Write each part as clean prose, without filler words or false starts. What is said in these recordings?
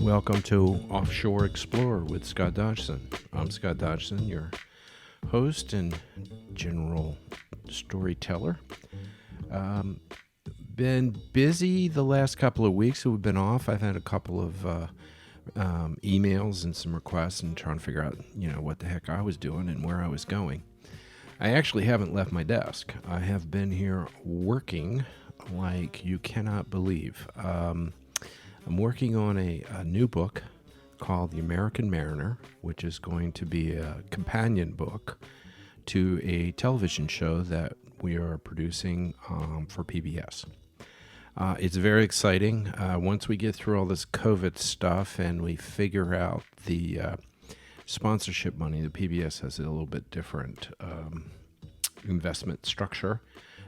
Welcome to Offshore Explorer with Scott Dodgson. I'm Scott Dodgson, your host and general storyteller. Been busy the last couple of weeks that we've been off. I've had a couple of emails and some requests and trying to figure out, what the heck I was doing and where I was going. I actually haven't left my desk. I have been here working like you cannot believe. I'm working on a new book called The American Mariner, which is going to be a companion book to a television show that we are producing for PBS. It's very exciting. Once we get through all this COVID stuff and we figure out the sponsorship money, the PBS has a little bit different investment structure.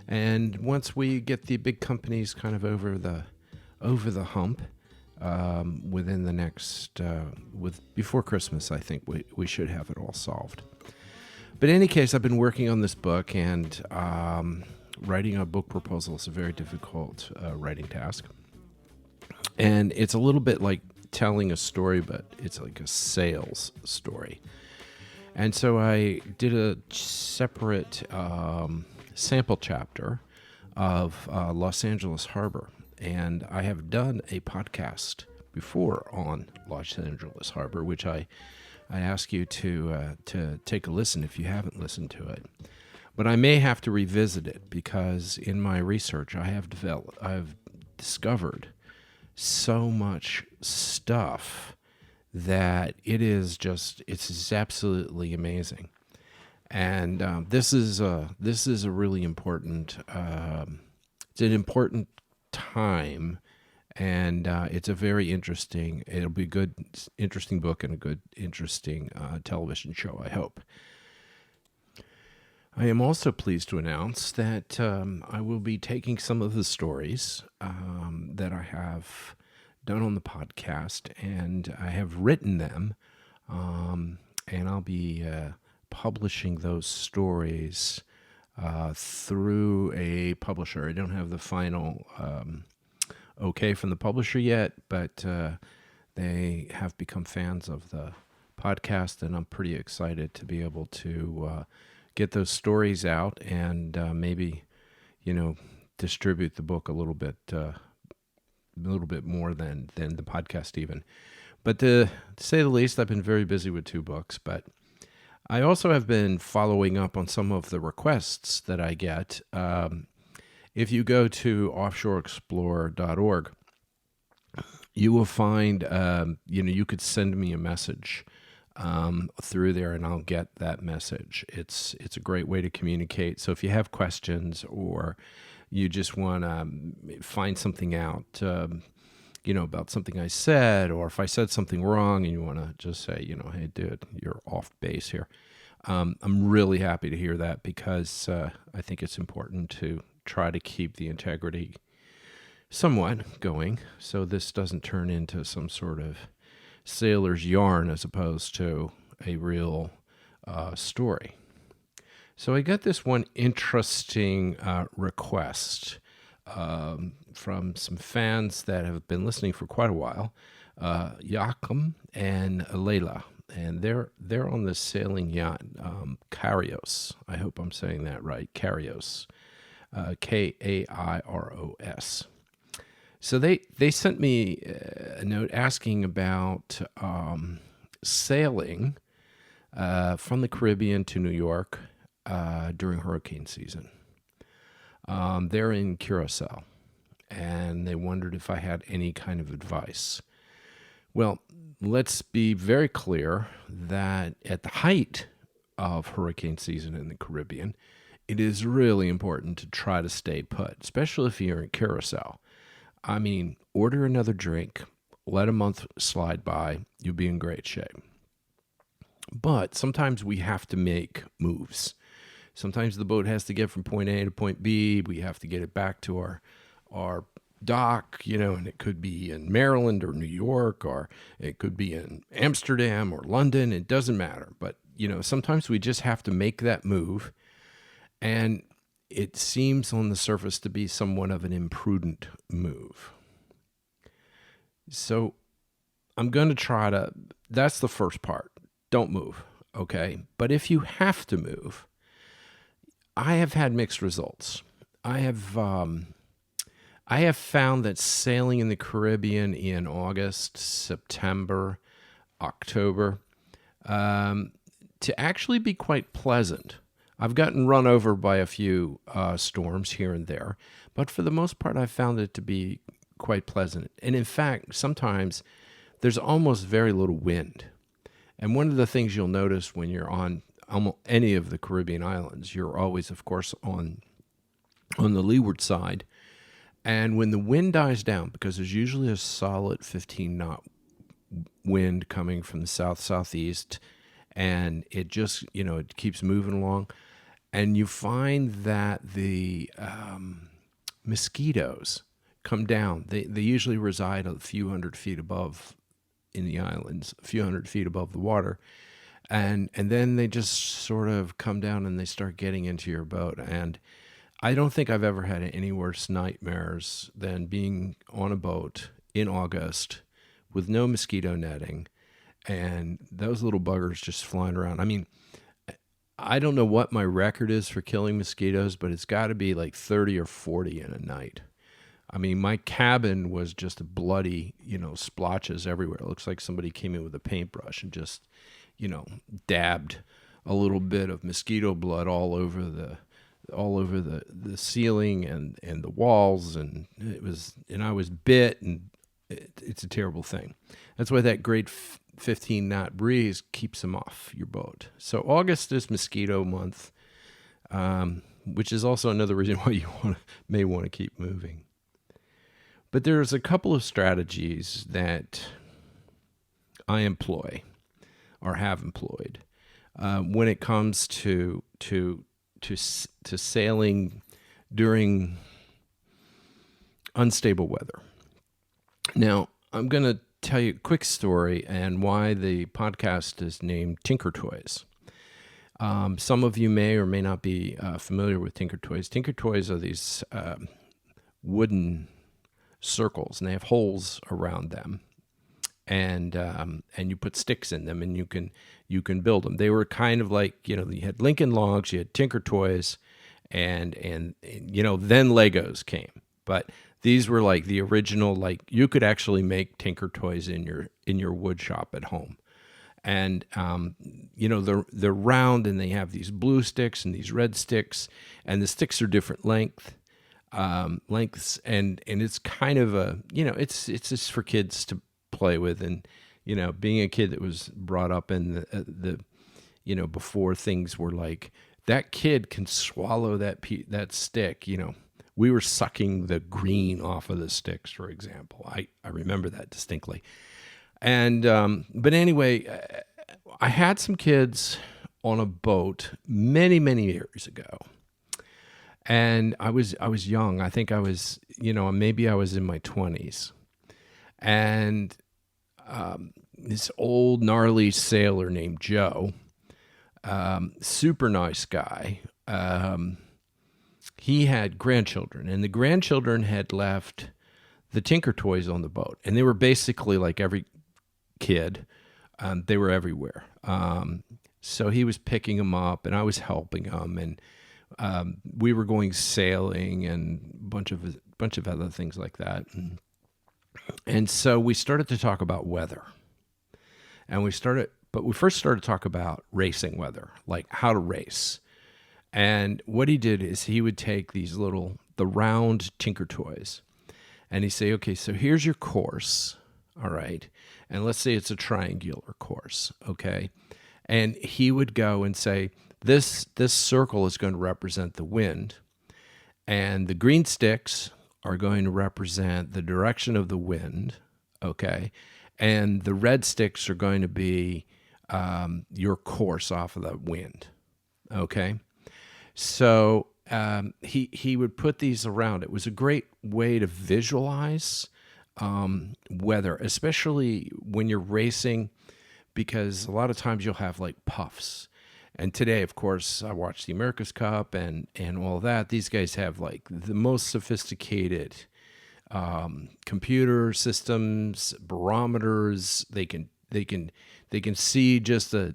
And once we get the big companies kind of over the hump, within the next, before Christmas, I think we should have it all solved. But in any case, I've been working on this book, and writing a book proposal is a very difficult writing task. And it's a little bit like telling a story, but it's like a sales story. And so I did a separate sample chapter of Los Angeles Harbor. And I have done a podcast before on Los Angeles Harbor, which I ask you to take a listen if you haven't listened to it. But I may have to revisit it because in my research I've discovered so much stuff that it's absolutely amazing. And this is a really important. It's an important time, and it's a very it'll be a good, interesting book and a good, interesting television show, I hope. I am also pleased to announce that I will be taking some of the stories that I have done on the podcast, and I have written them, and I'll be publishing those stories through a publisher. I don't have the final okay from the publisher yet, but they have become fans of the podcast, and I'm pretty excited to be able to get those stories out and maybe, distribute the book a little bit more than the podcast even. But to say the least, I've been very busy with 2 books, but I also have been following up on some of the requests that I get. If you go to offshoreexplorer.org, you will find, you could send me a message through there, and I'll get that message. It's a great way to communicate. So if you have questions or you just want to find something out, about something I said, or if I said something wrong and you want to just say, hey, dude, you're off base here. I'm really happy to hear that because I think it's important to try to keep the integrity somewhat going so this doesn't turn into some sort of sailor's yarn as opposed to a real story. So I got this one interesting request from some fans that have been listening for quite a while, Joachim and Layla, and they're on the sailing yacht Kairos. I hope I'm saying that right, Kairos, Kairos. So they sent me a note asking about sailing from the Caribbean to New York during hurricane season. They're in Curacao, and they wondered if I had any kind of advice. Well, let's be very clear that at the height of hurricane season in the Caribbean, it is really important to try to stay put, especially if you're in Curacao. I mean, order another drink, let a month slide by, you'll be in great shape. But sometimes we have to make moves. Sometimes the boat has to get from point A to point B. We have to get it back to our dock, and it could be in Maryland or New York, or it could be in Amsterdam or London. It doesn't matter. But, sometimes we just have to make that move. And it seems on the surface to be somewhat of an imprudent move. So I'm going to that's the first part. Don't move. Okay. But if you have to move, I have had mixed results. I have found that sailing in the Caribbean in August, September, October, to actually be quite pleasant. I've gotten run over by a few storms here and there, but for the most part, I've found it to be quite pleasant. And in fact, sometimes there's almost very little wind. And one of the things you'll notice when you're on any of the Caribbean islands, you're always, of course, on the leeward side. And when the wind dies down, because there's usually a solid 15-knot wind coming from the south-southeast, and it just, it keeps moving along, and you find that the mosquitoes come down. They usually reside a few hundred feet above in the islands, a few hundred feet above the water. And then they just sort of come down and they start getting into your boat. And I don't think I've ever had any worse nightmares than being on a boat in August with no mosquito netting and those little buggers just flying around. I mean, I don't know what my record is for killing mosquitoes, but it's got to be like 30 or 40 in a night. I mean, my cabin was just bloody, splotches everywhere. It looks like somebody came in with a paintbrush and just, dabbed a little bit of mosquito blood all over the ceiling and the walls, and I was bit, and it's a terrible thing. That's why that great 15-knot breeze keeps them off your boat. So August is mosquito month, which is also another reason why you may want to keep moving. But there's a couple of strategies that I employ or have employed when it comes to sailing during unstable weather. Now, I'm going to tell you a quick story and why the podcast is named Tinker Toys. Some of you may or may not be familiar with Tinker Toys. Tinker Toys are these wooden circles, and they have holes around them, and you put sticks in them, and you can build them. They were kind of like, you had Lincoln Logs, you had Tinker Toys, and then Legos came. But these were like the original, like you could actually make Tinker Toys in your wood shop at home. And they're round, and they have these blue sticks and these red sticks, and the sticks are different lengths, and it's kind of a, it's just for kids to play with. And being a kid that was brought up in the before things were like that, kid can swallow that stick. We were sucking the green off of the sticks, for example. I remember that distinctly. And but anyway, I had some kids on a boat many years ago. And I was young. I think I was, maybe I was in my 20s. And this old gnarly sailor named Joe, super nice guy, he had grandchildren. And the grandchildren had left the Tinker Toys on the boat. And they were basically like every kid. They were everywhere. So he was picking them up, and I was helping him. And we were going sailing and a bunch of other things like that. And so we started to talk about weather. And we first started to talk about racing weather, like how to race. And what he did is he would take the round Tinker Toys, and he'd say, okay, so here's your course. All right. And let's say it's a triangular course. Okay. And he would go and say, this circle is going to represent the wind, and the green sticks are going to represent the direction of the wind, okay? And the red sticks are going to be your course off of the wind, okay? So he would put these around. It was a great way to visualize weather, especially when you're racing, because a lot of times you'll have like puffs. And today, of course, I watched the America's Cup and all that. These guys have like the most sophisticated computer systems, barometers. They can see just a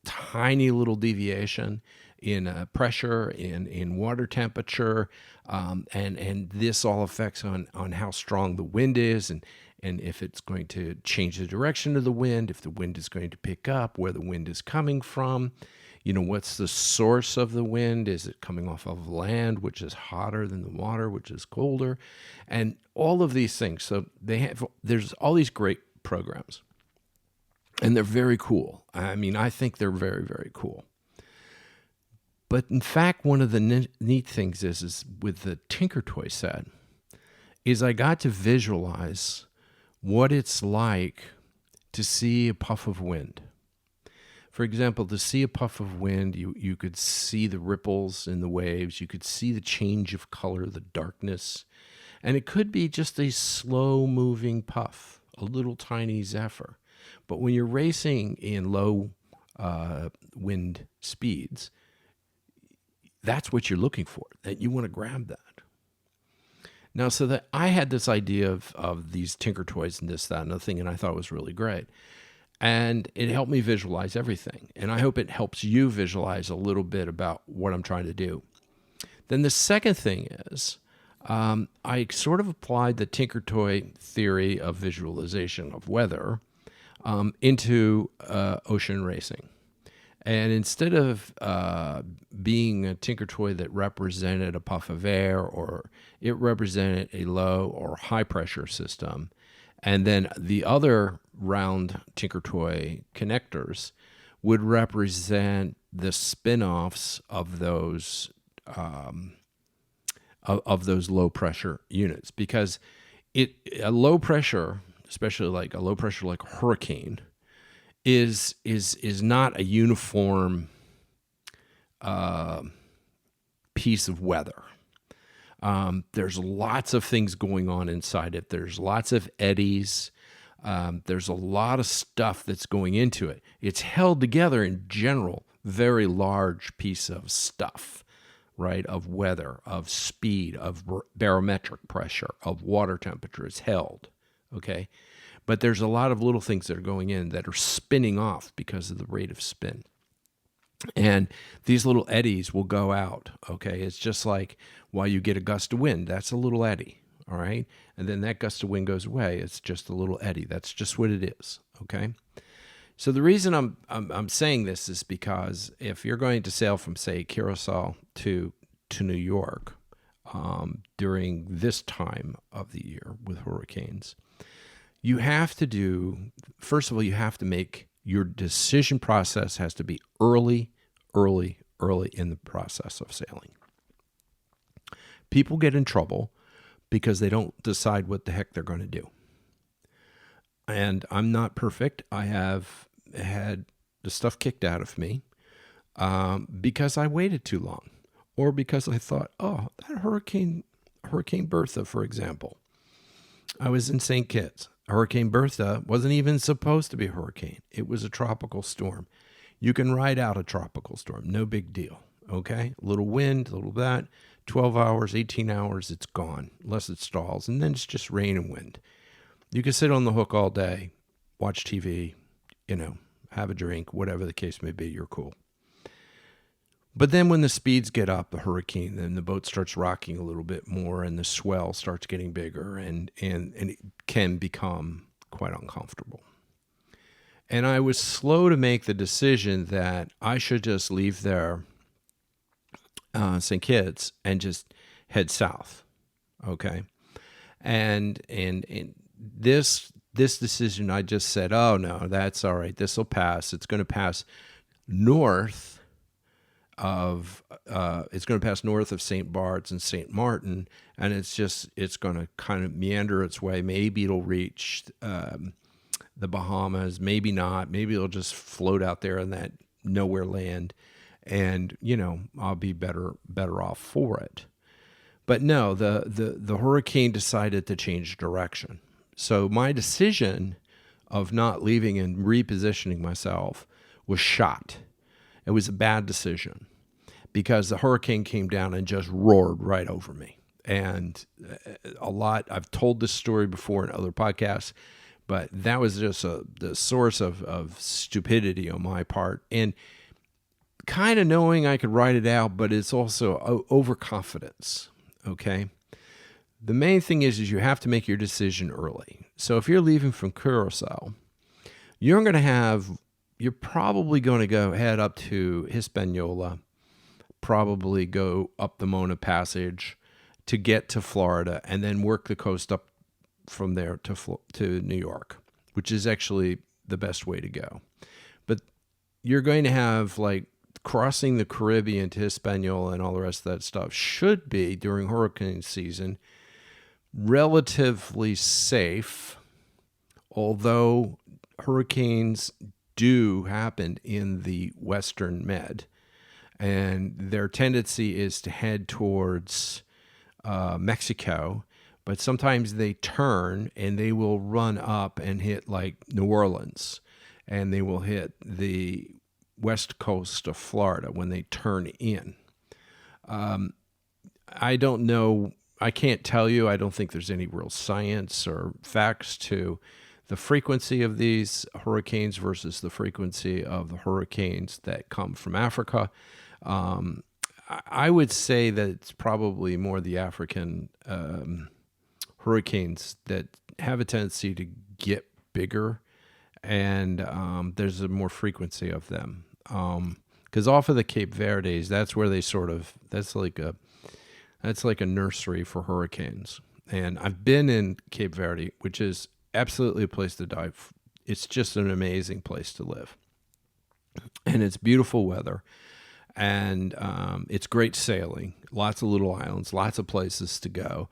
tiny little deviation in pressure, in water temperature, and this all affects on how strong the wind is, and if it's going to change the direction of the wind, if the wind is going to pick up, where the wind is coming from, what's the source of the wind? Is it coming off of land, which is hotter than the water, which is colder, and all of these things. So there's all these great programs, and they're very cool. I mean, I think they're very, very cool. But in fact, one of the neat things is with the Tinker Toy set, is I got to visualize what it's like to see a puff of wind. For example, to see a puff of wind, you could see the ripples in the waves. You could see the change of color, the darkness. And it could be just a slow-moving puff, a little tiny zephyr. But when you're racing in low wind speeds, that's what you're looking for, that you want to grab that. Now, so that I had this idea of these Tinker Toys and this, that, and the thing, and I thought it was really great. And it helped me visualize everything. And I hope it helps you visualize a little bit about what I'm trying to do. Then the second thing is, I sort of applied the Tinker Toy theory of visualization of weather into ocean racing. And instead of being a Tinker Toy that represented a puff of air, or it represented a low or high pressure system, and then the other round Tinker Toy connectors would represent the spin-offs of those low pressure units, because a low pressure, especially like a low pressure like a hurricane, is not a uniform piece of weather. There's lots of things going on inside it. There's lots of eddies. There's a lot of stuff that's going into it. It's held together in general, very large piece of stuff, right? Of weather, of speed, of barometric pressure, of water temperature. It's held, okay? But there's a lot of little things that are going in that are spinning off because of the rate of spin. And these little eddies will go out, okay? It's just like while you get a gust of wind, that's a little eddy, all right? And then that gust of wind goes away. It's just a little eddy. That's just what it is, okay? So the reason I'm saying this is because if you're going to sail from, say, Curacao to New York during this time of the year with hurricanes, you have to do, first of all, you have to make your decision process has to be early in the process of sailing. People get in trouble because they don't decide what the heck they're going to do. And I'm not perfect. I have had the stuff kicked out of me because I waited too long, or because I thought, oh, that Hurricane Bertha, for example. I was in St. Kitts. Hurricane Bertha wasn't even supposed to be a hurricane. It was a tropical storm. You can ride out a tropical storm. No big deal, okay? A little wind, a little that. 12 hours, 18 hours, it's gone, unless it stalls. And then it's just rain and wind. You can sit on the hook all day, watch TV, have a drink, whatever the case may be, you're cool. But then when the speeds get up, the hurricane, then the boat starts rocking a little bit more, and the swell starts getting bigger, and it can become quite uncomfortable. And I was slow to make the decision that I should just leave there, St. Kitts, and just head south, okay? And this decision, I just said, oh no, that's all right. This will pass. It's going to pass north of St. Bart's and St. Martin, and it's going to kind of meander its way. Maybe it'll reach the Bahamas, maybe not. Maybe it'll just float out there in that nowhere land, and I'll be better off for it. But no, the hurricane decided to change direction. So my decision of not leaving and repositioning myself was shot. It was a bad decision because the hurricane came down and just roared right over me. And I've told this story before in other podcasts, but that was just the source of stupidity on my part. And kind of knowing I could write it out, but it's also overconfidence. Okay. The main thing is you have to make your decision early. So if you're leaving from Curacao, you're probably going to go head up to Hispaniola, probably go up the Mona Passage to get to Florida, and then work the coast up from there to New York, which is actually the best way to go. But you're going to have crossing the Caribbean to Hispaniola and all the rest of that stuff should be during hurricane season relatively safe, although hurricanes do happen in the Western Med, and their tendency is to head towards Mexico, but sometimes they turn and they will run up and hit New Orleans, and they will hit the west coast of Florida when they turn in. I don't know. I can't tell you. I don't think there's any real science or facts to the frequency of these hurricanes versus the frequency of the hurricanes that come from Africa. I would say that it's probably more the African hurricanes that have a tendency to get bigger, and there's a more frequency of them. Because off of the Cape Verdes, that's where they that's like a nursery for hurricanes. And I've been in Cape Verde, which is absolutely a place to die. It's just an amazing place to live, and it's beautiful weather. And it's great sailing, lots of little islands, lots of places to go,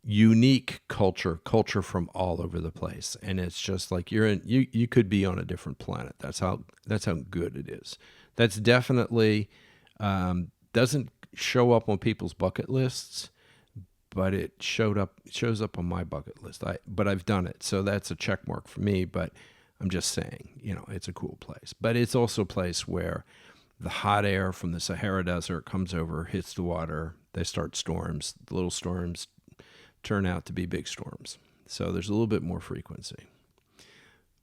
unique culture from all over the place. And it's just like you could be on a different planet. That's how good it is. That's definitely doesn't show up on people's bucket lists, but it shows up on my bucket list. But I've done it, so that's a check mark for me. But I'm just saying, it's a cool place. But it's also a place where the hot air from the Sahara Desert comes over, hits the water. They start storms. The little storms turn out to be big storms. So there's a little bit more frequency.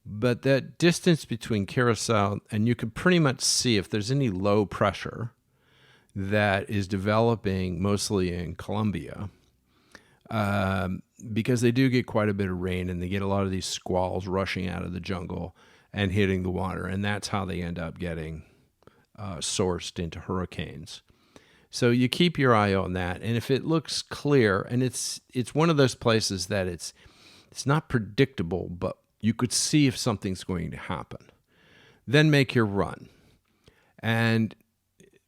But that distance between Curacao, and you can pretty much see if there's any low pressure that is developing mostly in Colombia, because they do get quite a bit of rain, and they get a lot of these squalls rushing out of the jungle and hitting the water. And that's how they end up getting sourced into hurricanes. So you keep your eye on that, and if it looks clear, and it's one of those places that it's not predictable, but you could see if something's going to happen, then make your run. And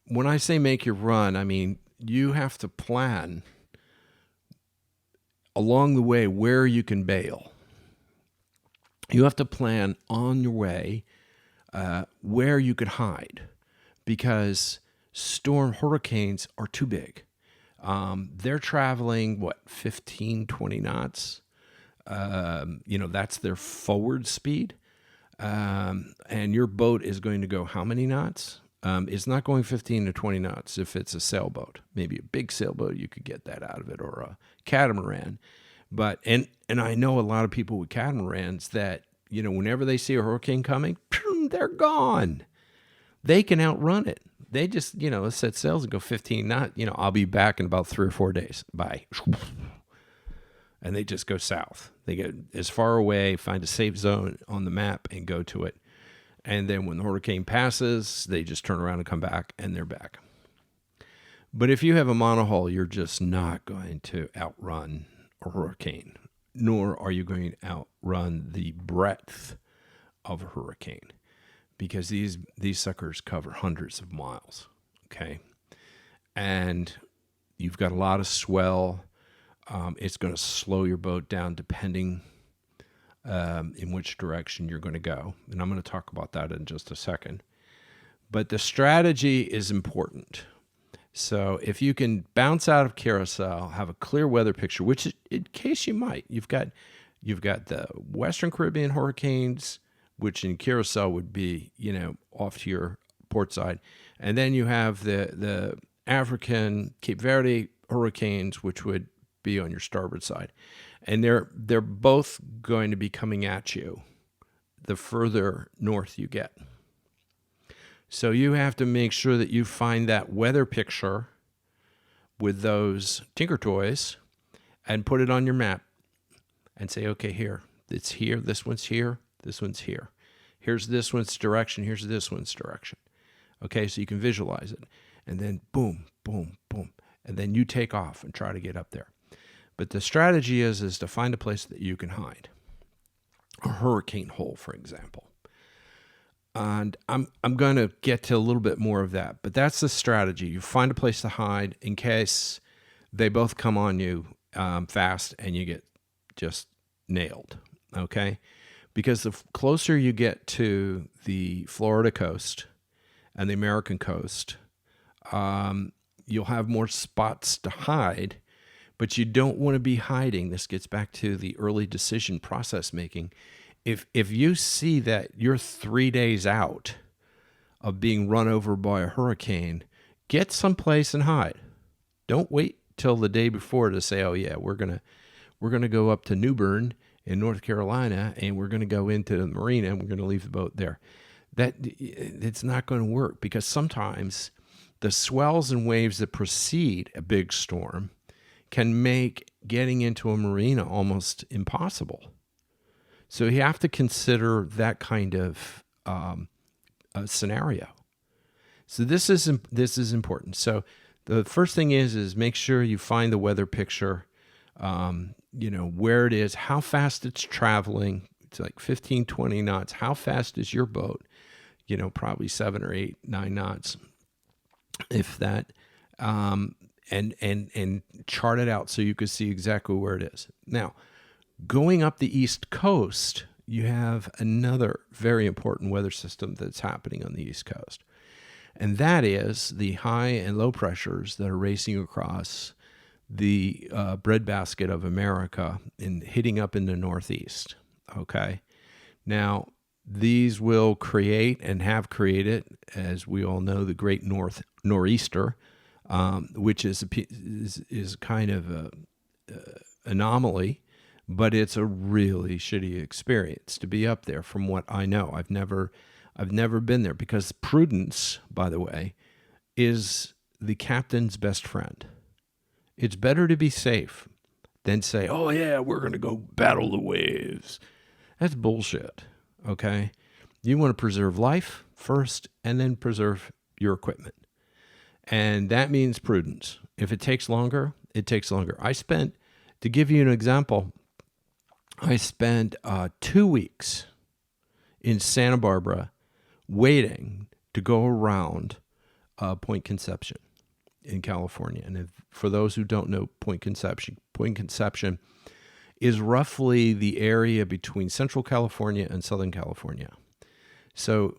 when I say make your run, I mean you have to plan along the way where you can bail. You have to plan on your way where you could hide, because hurricanes are too big. They're traveling, 15, 20 knots? That's their forward speed. And your boat is going to go how many knots? It's not going 15 to 20 knots if it's a sailboat. Maybe a big sailboat, you could get that out of it, or a catamaran. But and I know a lot of people with catamarans that, whenever they see a hurricane coming, they're gone. They can outrun it. They just, set sails and go 15 knots. I'll be back in about 3 or 4 days. Bye. And they just go south. They get as far away, find a safe zone on the map, and go to it. And then when the hurricane passes, they just turn around and come back, and they're back. But if you have a monohull, you're just not going to outrun a hurricane, nor are you going to outrun the breadth of a hurricane, because these suckers cover hundreds of miles, okay? And you've got a lot of swell. It's going to slow your boat down depending in which direction you're going to go. And I'm going to talk about that in just a second. But the strategy is important. So if you can bounce out of Curacao, have a clear weather picture, which in case you might, you've got the Western Caribbean hurricanes, which in Curacao would be, off to your port side. And then you have the African Cape Verde hurricanes, which would be on your starboard side. And they're both going to be coming at you the further north you get. So you have to make sure that you find that weather picture with those tinker toys and put it on your map and say, okay, here, it's here, this one's here, this one's here. Here's this one's direction, here's this one's direction. Okay, so you can visualize it. And then boom, boom, boom. And then you take off and try to get up there. But the strategy is to find a place that you can hide. A hurricane hole, for example. And I'm going to get to a little bit more of that. But that's the strategy. You find a place to hide in case they both come on you fast and you get just nailed. Okay? Because the closer you get to the Florida coast and the American coast, you'll have more spots to hide, but you don't want to be hiding. This gets back to the early decision process making. If you see that you're 3 days out of being run over by a hurricane, get someplace and hide. Don't wait till the day before to say, oh yeah, we're gonna go up to New Bern in North Carolina and we're gonna go into the marina and we're gonna leave the boat there. It's not going to work, because sometimes the swells and waves that precede a big storm can make getting into a marina almost impossible. So you have to consider that kind of scenario. So this is important. So the first thing is make sure you find the weather picture, where it is, how fast it's traveling. It's like 15, 20 knots. How fast is your boat? Probably 7 or 8, 9 knots, if that, and chart it out so you can see exactly where it is. Now, going up the East Coast, you have another very important weather system that's happening on the East Coast. And that is the high and low pressures that are racing across the breadbasket of America and hitting up in the Northeast. Okay? Now, these will create and have created, as we all know, the Great Nor'easter, which is kind of a anomaly. But it's a really shitty experience to be up there from what I know. I've never been there, because prudence, by the way, is the captain's best friend. It's better to be safe than say, oh yeah, we're going to go battle the waves. That's bullshit, okay? You want to preserve life first and then preserve your equipment. And that means prudence. If it takes longer, it takes longer. To give you an example, I spent 2 weeks in Santa Barbara waiting to go around Point Conception in California. And for those who don't know Point Conception is roughly the area between Central California and Southern California. So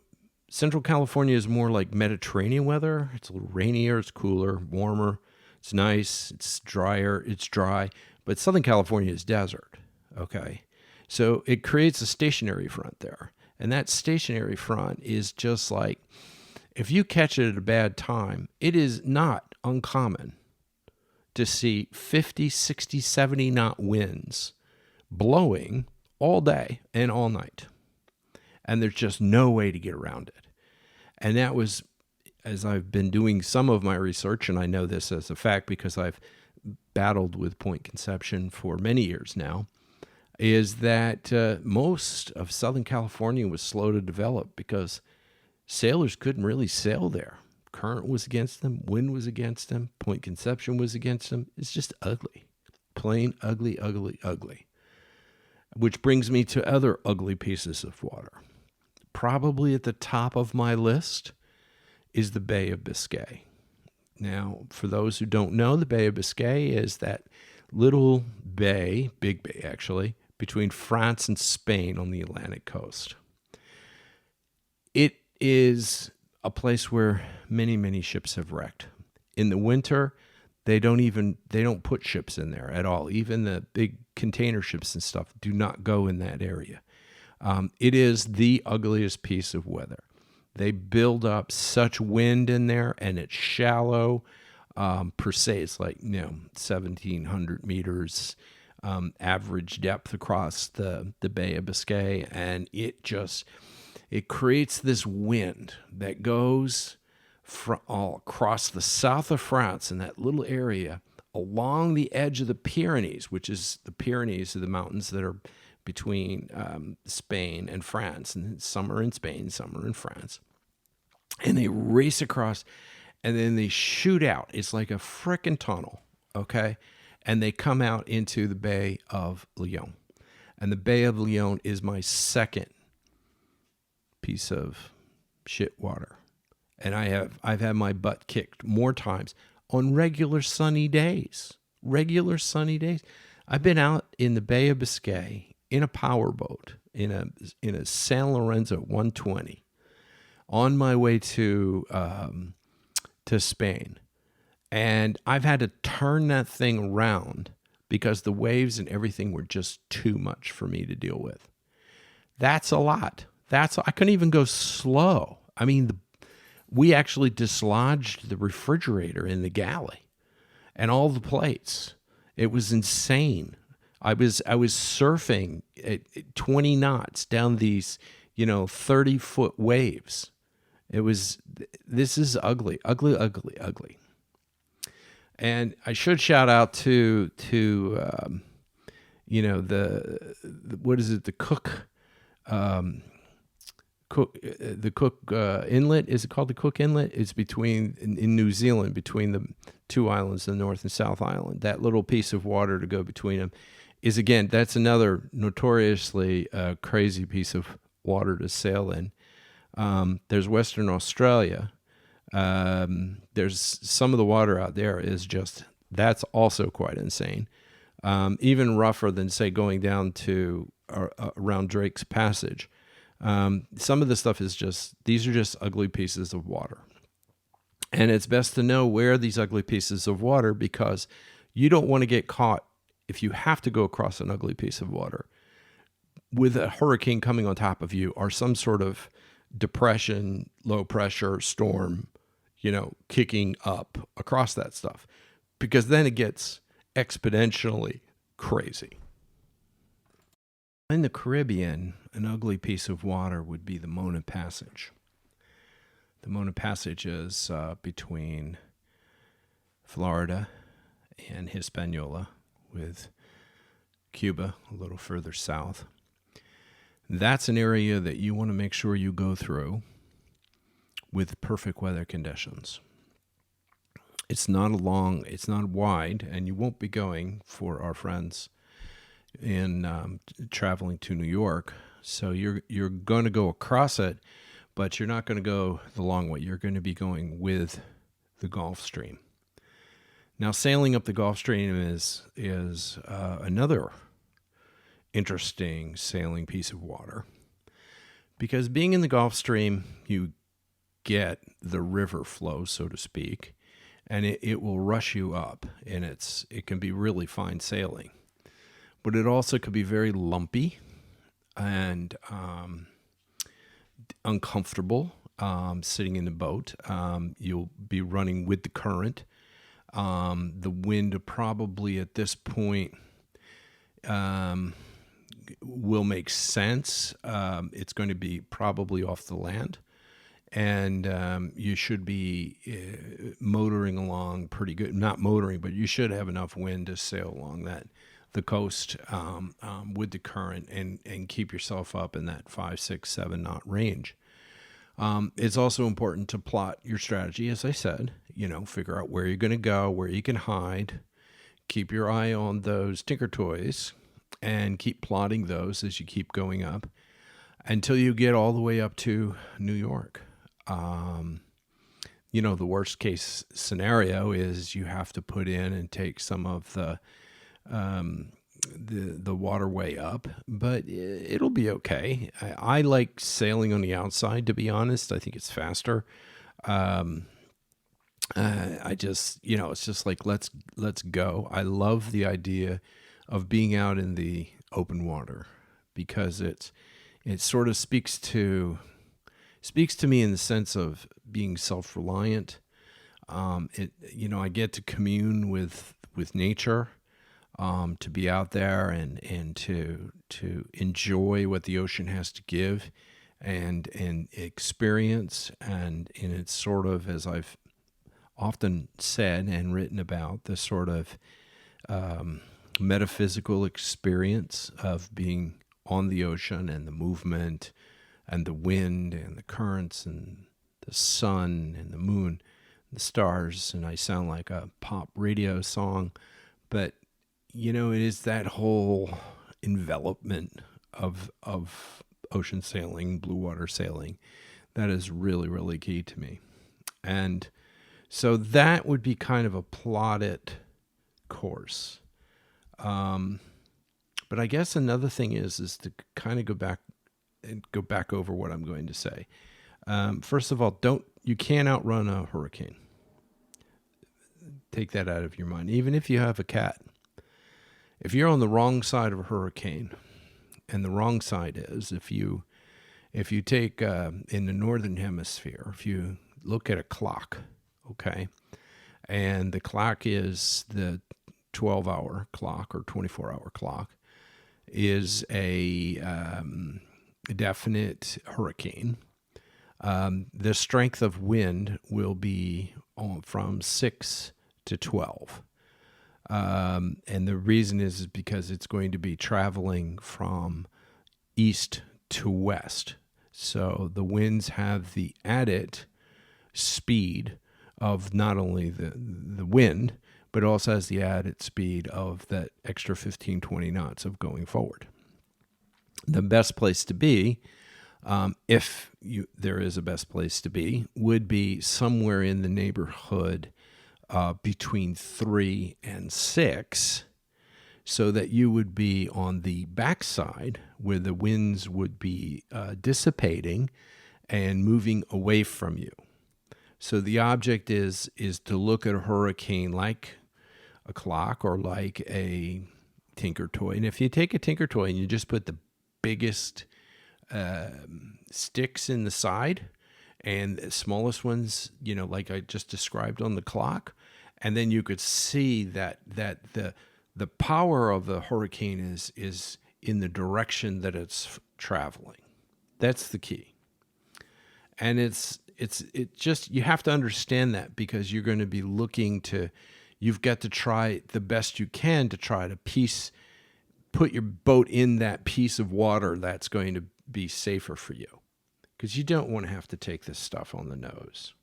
Central California is more like Mediterranean weather. It's a little rainier, it's cooler, warmer, it's nice, it's drier, it's dry. But Southern California is desert. Okay, so it creates a stationary front there. And that stationary front is just like, if you catch it at a bad time, it is not uncommon to see 50, 60, 70 knot winds blowing all day and all night. And there's just no way to get around it. And that was, as I've been doing some of my research, and I know this as a fact because I've battled with Point Conception for many years now, is that most of Southern California was slow to develop because sailors couldn't really sail there. Current was against them, wind was against them, Point Conception was against them. It's just ugly. Plain ugly, ugly, ugly. Which brings me to other ugly pieces of water. Probably at the top of my list is the Bay of Biscay. Now, for those who don't know, the Bay of Biscay is that little bay, big bay actually, between France and Spain on the Atlantic coast. It is a place where many, many ships have wrecked. In the winter, they don't put ships in there at all. Even the big container ships and stuff do not go in that area. It is the ugliest piece of weather. They build up such wind in there, and it's shallow. Per se, it's like 1,700 meters average depth across the Bay of Biscay, and it creates this wind that goes all across the south of France in that little area along the edge of the Pyrenees, which is the Pyrenees are the mountains that are between Spain and France, and some are in Spain, some are in France, and they race across, and then they shoot out. It's like a frickin' tunnel, okay? And they come out into the Bay of Lyon. And the Bay of Lyon is my second piece of shit water. And I've had my butt kicked more times on regular sunny days. Regular sunny days. I've been out in the Bay of Biscay in a powerboat in a San Lorenzo 120 on my way to Spain. And I've had to turn that thing around because the waves and everything were just too much for me to deal with. That's a lot. I couldn't even go slow. I mean, we actually dislodged the refrigerator in the galley and all the plates. It was insane. I was surfing at 20 knots down these, 30-foot waves. This is ugly. And I should shout out to what is it? The Cook Inlet. Is it called the Cook Inlet? It's between in New Zealand, between the two islands, the North and South Island. That little piece of water to go between them is, again, that's another notoriously crazy piece of water to sail in. There's Western Australia. There's some of the water out there is that's also quite insane. Even rougher than, say, going down to around Drake's Passage. Some of the stuff is these are just ugly pieces of water. And it's best to know where these ugly pieces of water, because you don't want to get caught if you have to go across an ugly piece of water with a hurricane coming on top of you or some sort of depression, low pressure storm, kicking up across that stuff, because then it gets exponentially crazy. In the Caribbean, an ugly piece of water would be the Mona Passage. The Mona Passage is between Florida and Hispaniola, with Cuba a little further south. That's an area that you want to make sure you go through with perfect weather conditions. It's not wide, and you won't be going for our friends in traveling to New York. So you're going to go across it, but you're not going to go the long way. You're going to be going with the Gulf Stream. Now, sailing up the Gulf Stream is another interesting sailing piece of water, because being in the Gulf Stream, you get the river flow, so to speak, and it will rush you up, and it can be really fine sailing, but it also could be very lumpy and uncomfortable sitting in the boat. You'll be running with the current. The wind probably at this point will make sense. It's going to be probably off the land, and you should be motoring along pretty good. Not motoring, but you should have enough wind to sail along the coast with the current and keep yourself up in that 5, 6, 7 knot range. It's also important to plot your strategy, as I said. Figure out where you're going to go, where you can hide. Keep your eye on those tinker toys and keep plotting those as you keep going up until you get all the way up to New York. The worst case scenario is you have to put in and take some of the the waterway up, but it'll be okay. I like sailing on the outside, to be honest. I think it's faster. Um, I just, it's just like let's go. I love the idea of being out in the open water because it sort of speaks to me in the sense of being self-reliant. I get to commune with nature, to be out there and to enjoy what the ocean has to give and experience. And it's sort of, as I've often said and written about, the sort of metaphysical experience of being on the ocean and the movement and the wind and the currents and the sun and the moon, the stars. And I sound like a pop radio song, but it is that whole envelopment of ocean sailing, blue water sailing, that is really, really key to me. And so that would be kind of a plotted course. But I guess another thing is to kind of go back over what I'm going to say. First of all, you can't outrun a hurricane. Take that out of your mind. Even if you have a cat, if you're on the wrong side of a hurricane, and the wrong side is if you take in the northern hemisphere, if you look at a clock, okay, and the clock is the 12-hour clock or 24-hour clock, is a definite hurricane. The strength of wind will be from 6 to 12. And the reason is because it's going to be traveling from east to west. So the winds have the added speed of not only the wind, but also has the added speed of that extra 15, 20 knots of going forward. The best place to be, if there is a best place to be, would be somewhere in the neighborhood between 3 and 6, so that you would be on the backside where the winds would be dissipating and moving away from you. So the object is to look at a hurricane like a clock or like a tinker toy. And if you take a tinker toy and you just put the biggest sticks in the side and the smallest ones, like I just described on the clock, and then you could see that the power of the hurricane is in the direction that it's traveling. That's the key. And it's just, you have to understand that, because you're going to be you've got to try the best you can to try to put your boat in that piece of water that's going to be safer for you, because you don't want to have to take this stuff on the nose.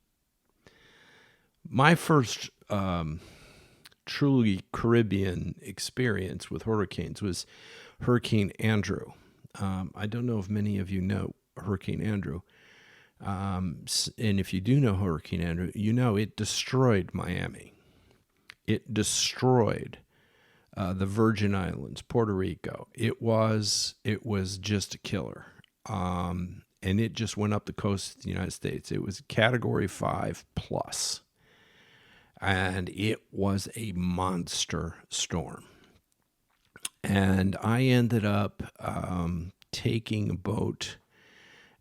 My first truly Caribbean experience with hurricanes was Hurricane Andrew. I don't know if many of you know Hurricane Andrew. And if you do know Hurricane Andrew, it destroyed Miami. It destroyed the Virgin Islands, Puerto Rico. It was just a killer. And it just went up the coast of the United States. It was Category 5 plus. And it was a monster storm. And I ended up taking a boat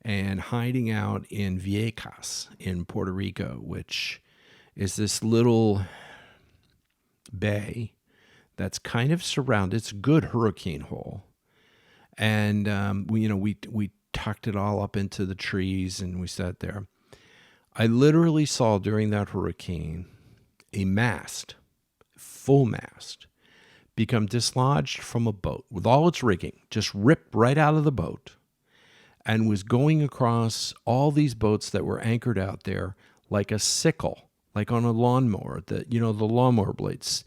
and hiding out in Vieques in Puerto Rico, which is this little bay that's kind of surrounded. It's a good hurricane hole. And we tucked it all up into the trees and we sat there. I literally saw during that hurricane a mast, full mast, become dislodged from a boat with all its rigging, just ripped right out of the boat, and was going across all these boats that were anchored out there like a sickle, like on a lawnmower, the lawnmower blades,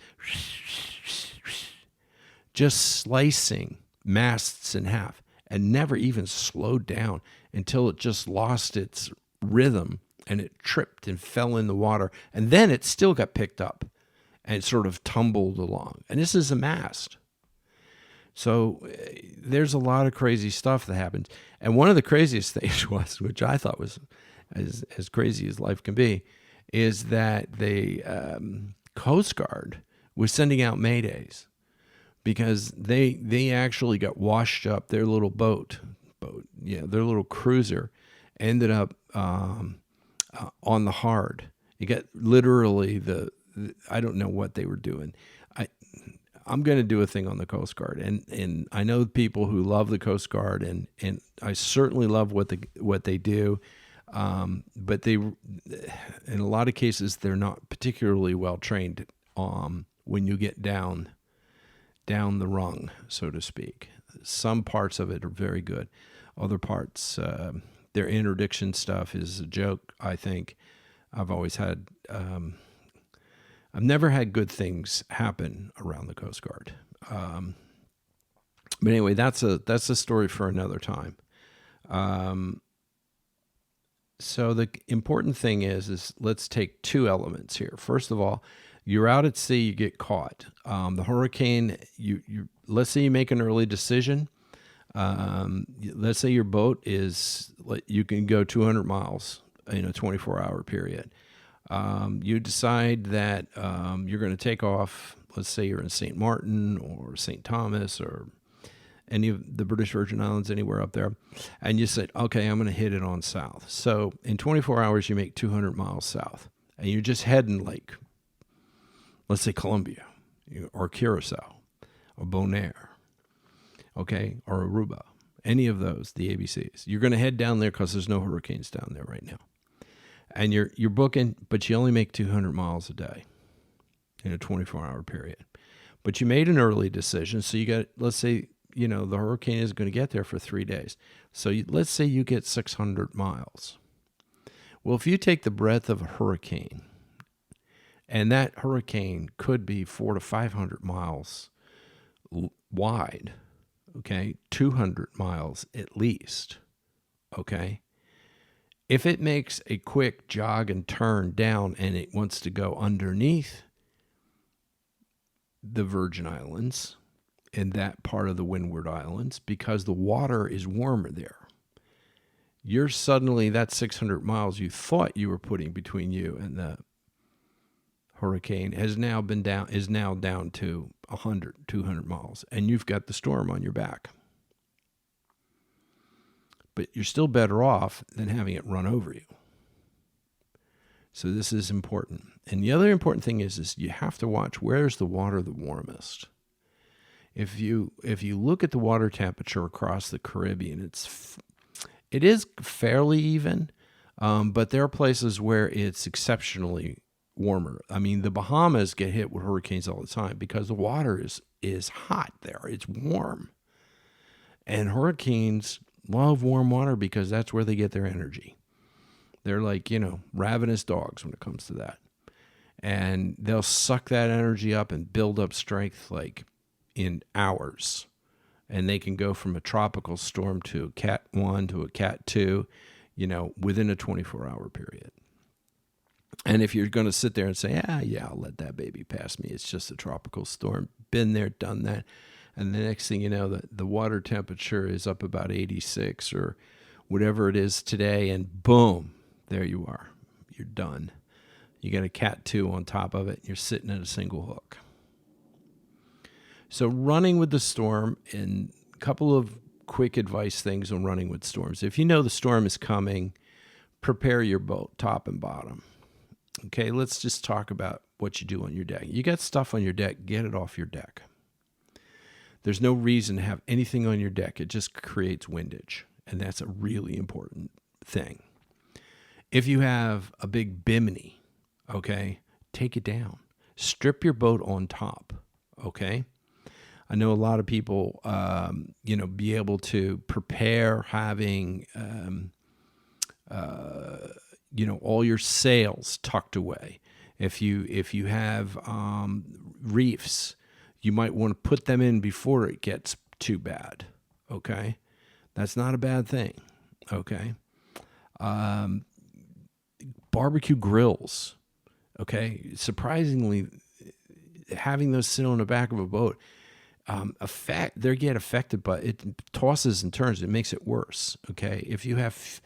just slicing masts in half, and never even slowed down until it just lost its rhythm and it tripped and fell in the water. And then it still got picked up and sort of tumbled along. And this is a mast. So there's a lot of crazy stuff that happens. And one of the craziest things was, which I thought was as crazy as life can be, is that the Coast Guard was sending out maydays because they actually got washed up. Their little their little cruiser ended up on the hard. You got literally I don't know what they were doing. I'm going to do a thing on the Coast Guard, and I know people who love the Coast Guard, and I certainly love what they do, but they, in a lot of cases, they're not particularly well trained when you get down the rung, so to speak. Some parts of it are very good. Other parts, their interdiction stuff is a joke, I think. I've never had good things happen around the Coast Guard. But anyway, that's a story for another time. So the important thing is let's take two elements here. First of all, you're out at sea, you get caught. The hurricane, let's say you make an early decision. Let's say your boat you can go 200 miles in a 24-hour period. You decide that you're going to take off. Let's say you're in St. Martin or St. Thomas or any of the British Virgin Islands, anywhere up there, and you said, okay, I'm going to hit it on south. So in 24 hours, you make 200 miles south, and you're just heading let's say Colombia or Curacao or Bonaire, okay, or Aruba, any of those, the ABCs. You're going to head down there because there's no hurricanes down there right now. And you're booking, but you only make 200 miles a day in a 24-hour period. But you made an early decision, so you got, let's say, the hurricane is going to get there for 3 days. So let's say you get 600 miles. Well, if you take the breadth of a hurricane, and that hurricane could be 400 to 500 miles wide, okay, 200 miles at least, okay? If it makes a quick jog and turn down and it wants to go underneath the Virgin Islands and that part of the Windward Islands, because the water is warmer there, you're suddenly, that 600 miles you thought you were putting between you and the hurricane is now down to 100, 200 miles, and you've got the storm on your back. But you're still better off than having it run over you. So this is important. And the other important thing is you have to watch, where's the water the warmest? If you look at the water temperature across the Caribbean, it is fairly even, but there are places where it's exceptionally warmer. I mean, the Bahamas get hit with hurricanes all the time because the water is hot there. It's warm. And hurricanes love warm water because that's where they get their energy. They're like, ravenous dogs when it comes to that. And they'll suck that energy up and build up strength like in hours. And they can go from a tropical storm to a Cat 1 to a Cat 2, within a 24-hour period. And if you're going to sit there and say, I'll let that baby pass me, it's just a tropical storm, been there, done that. And the next thing you know, the water temperature is up about 86 or whatever it is today, and boom, there you are. You're done. You got a Cat 2 on top of it, and you're sitting at a single hook. So running with the storm, and a couple of quick advice things on running with storms. If you know the storm is coming, prepare your boat, top and bottom. Okay, let's just talk about what you do on your deck. You got stuff on your deck, get it off your deck. There's no reason to have anything on your deck. It just creates windage, and that's a really important thing. If you have a big bimini, okay, take it down. Strip your boat on top, okay? I know a lot of people, be able to prepare having, all your sails tucked away. If you have reefs, you might want to put them in before it gets too bad, okay? That's not a bad thing, okay? Barbecue grills, okay? Surprisingly, having those sit on the back of a boat, they get affected, but it tosses and turns. It makes it worse. Okay, if you have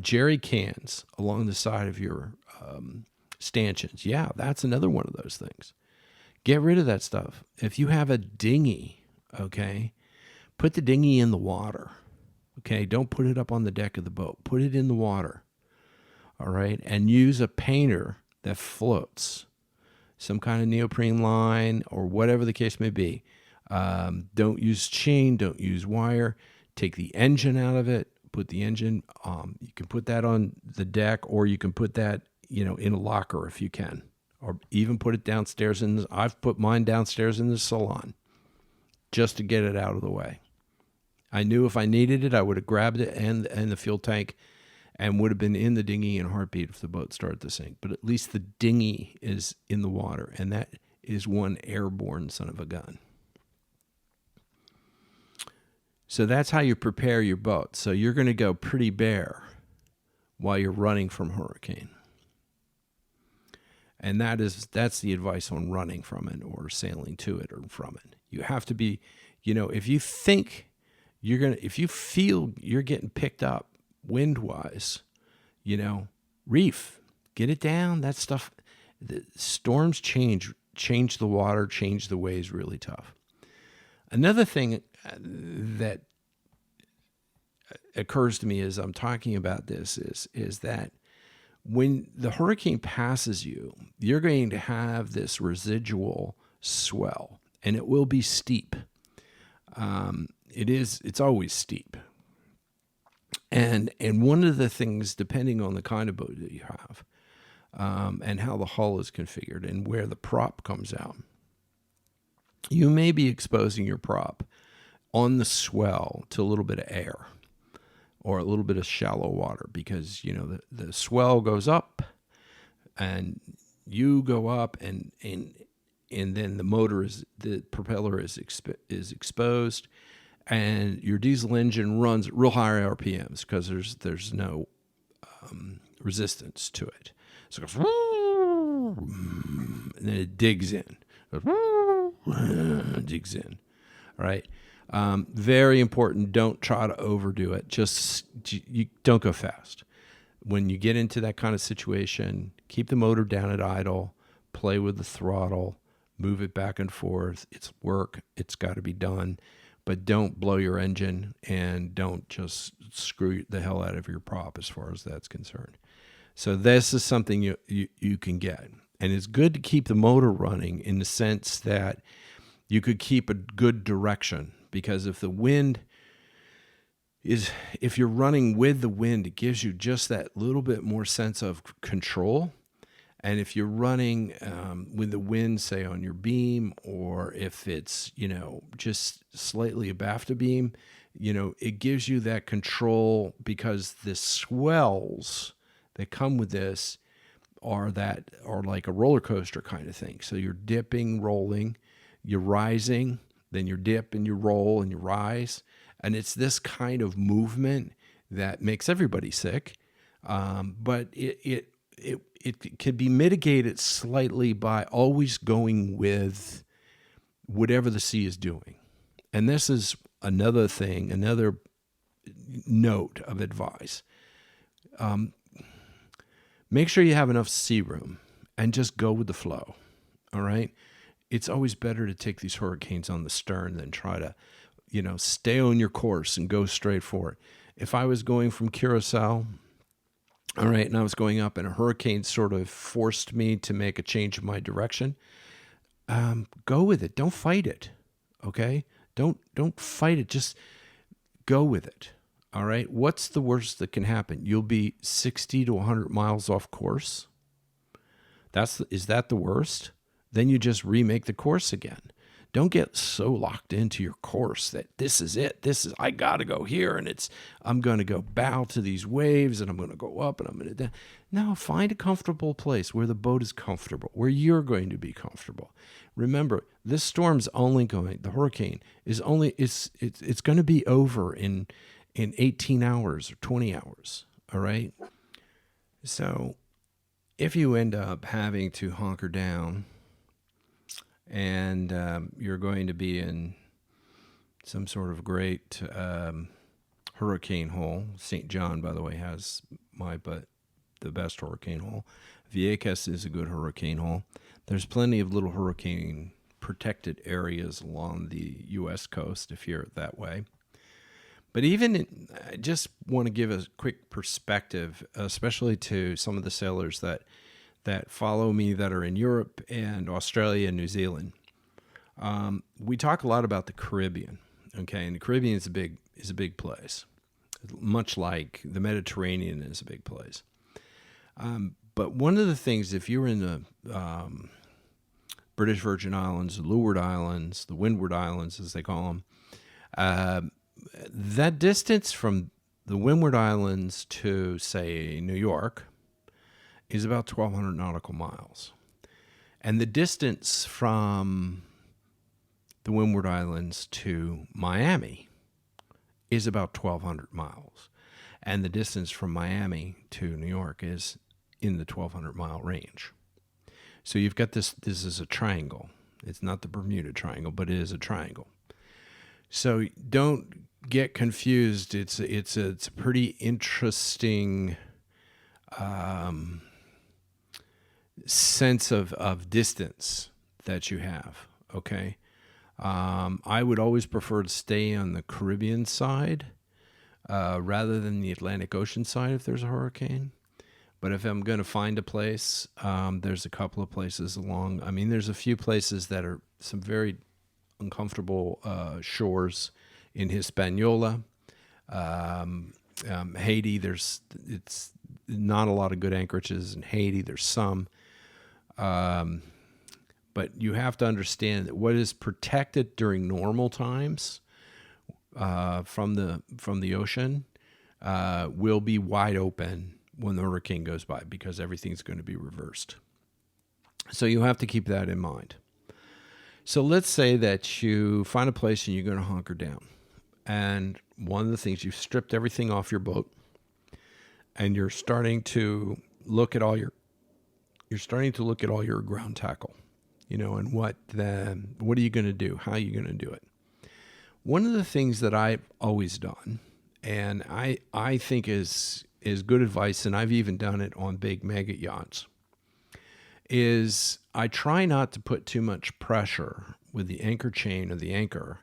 jerry cans along the side of your stanchions, yeah, that's another one of those things. Get rid of that stuff. If you have a dinghy, okay, put the dinghy in the water. Okay, don't put it up on the deck of the boat. Put it in the water. All right, and use a painter that floats, some kind of neoprene line or whatever the case may be. Don't use chain, don't use wire. Take the engine out of it. Put the engine. You can put that on the deck, or you can put that, in a locker if you can, or even put it downstairs. I've put mine downstairs in the salon just to get it out of the way. I knew if I needed it, I would have grabbed it and the fuel tank, and would have been in the dinghy in a heartbeat if the boat started to sink. But at least the dinghy is in the water, and that is one airborne son of a gun. So that's how you prepare your boat. So you're going to go pretty bare while you're running from hurricane. And that's the advice on running from it or sailing to it or from it. You have to be, if you think if you feel you're getting picked up wind-wise, reef, get it down. That stuff, the storms change the water, change the waves really tough. Another thing that occurs to me as I'm talking about this is that when the hurricane passes you, you're going to have this residual swell, and it will be steep. It's always steep. And one of the things, depending on the kind of boat that you have, and how the hull is configured and where the prop comes out, you may be exposing your prop on the swell to a little bit of air or a little bit of shallow water, because the swell goes up and you go up, and then the propeller is exposed, and your diesel engine runs real high RPMs because there's no resistance to it. So it goes, and then it digs in. Digs in. All right. Very important. Don't try to overdo it. You don't go fast. When you get into that kind of situation, keep the motor down at idle, play with the throttle, move it back and forth. It's work. It's got to be done. But don't blow your engine, and don't just screw the hell out of your prop as far as that's concerned. So this is something you can get. And it's good to keep the motor running in the sense that you could keep a good direction, because if you're running with the wind, it gives you just that little bit more sense of control. And if you're running with the wind, say on your beam, or if it's, just slightly abaft the beam, it gives you that control, because the swells that come with this are like a roller coaster kind of thing. So you're dipping, rolling, you're rising, then you dip and you roll and you rise. And it's this kind of movement that makes everybody sick. But it can be mitigated slightly by always going with whatever the sea is doing. And this is another thing, another note of advice. Make sure you have enough sea room and just go with the flow. All right. It's always better to take these hurricanes on the stern than try to, stay on your course and go straight for it. If I was going from Curacao, all right, and I was going up and a hurricane sort of forced me to make a change of my direction, go with it. Don't fight it. Okay. Don't fight it. Just go with it. All right. What's the worst that can happen? You'll be 60 to 100 miles off course. Is that the worst? Then you just remake the course again. Don't get so locked into your course that this is it. I got to go here, and I'm going to go bow to these waves, and I'm going to go up, and I'm going to down. No, find a comfortable place where the boat is comfortable, where you're going to be comfortable. Remember, this storm's the hurricane is it's going to be over in 18 hours or 20 hours. All right. So if you end up having to hunker down, and you're going to be in some sort of great hurricane hole. St. John, by the way, has the best hurricane hole. Vieques is a good hurricane hole. There's plenty of little hurricane protected areas along the U.S. coast if you're that way. But I just want to give a quick perspective, especially to some of the sailors that follow me that are in Europe and Australia and New Zealand. We talk a lot about the Caribbean, okay? And the Caribbean is a big place, much like the Mediterranean is a big place. But one of the things, if you're in the British Virgin Islands, the Leeward Islands, the Windward Islands, as they call them, that distance from the Windward Islands to, say, New York is about 1,200 nautical miles. And the distance from the Windward Islands to Miami is about 1,200 miles. And the distance from Miami to New York is in the 1,200 mile range. So you've got this is a triangle. It's not the Bermuda Triangle, but it is a triangle. So don't get confused. It's a pretty interesting sense of distance that you have, okay? I would always prefer to stay on the Caribbean side rather than the Atlantic Ocean side if there's a hurricane. But if I'm going to find a place, there's a couple of places along. I mean, there's a few places that are some very uncomfortable shores in Hispaniola. Haiti, it's not a lot of good anchorages in Haiti. There's some. But you have to understand that what is protected during normal times from the ocean will be wide open when the hurricane goes by because everything's going to be reversed. So you have to keep that in mind. So let's say that you find a place and you're going to hunker down. And one of the things, you've stripped everything off your boat and you're starting to look at all your ground tackle, and what are you going to do? How are you going to do it? One of the things that I've always done, and I think is good advice, and I've even done it on big mega yachts, is I try not to put too much pressure with the anchor chain of the anchor